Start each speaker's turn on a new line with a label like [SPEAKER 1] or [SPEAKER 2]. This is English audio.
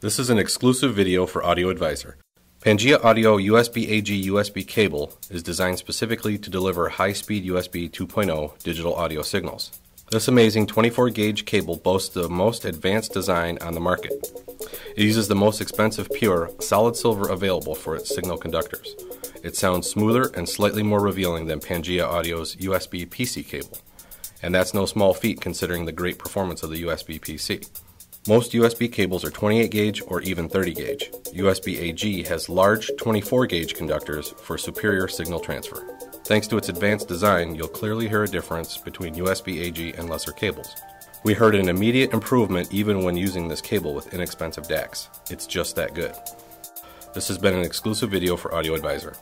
[SPEAKER 1] This is an exclusive video for Audio Advisor. Pangea Audio USB-AG USB cable is designed specifically to deliver high-speed USB 2.0 digital audio signals. This amazing 24-gauge cable boasts the most advanced design on the market. It uses the most expensive pure solid silver available for its signal conductors. It sounds smoother and slightly more revealing than Pangea Audio's USB PC cable. And that's no small feat considering the great performance of the USB PC. Most USB cables are 28 gauge or even 30 gauge. USB-AG has large 24 gauge conductors for superior signal transfer. Thanks to its advanced design, you'll clearly hear a difference between USB-AG and lesser cables. We heard an immediate improvement even when using this cable with inexpensive DACs. It's just that good. This has been an exclusive video for Audio Advisor.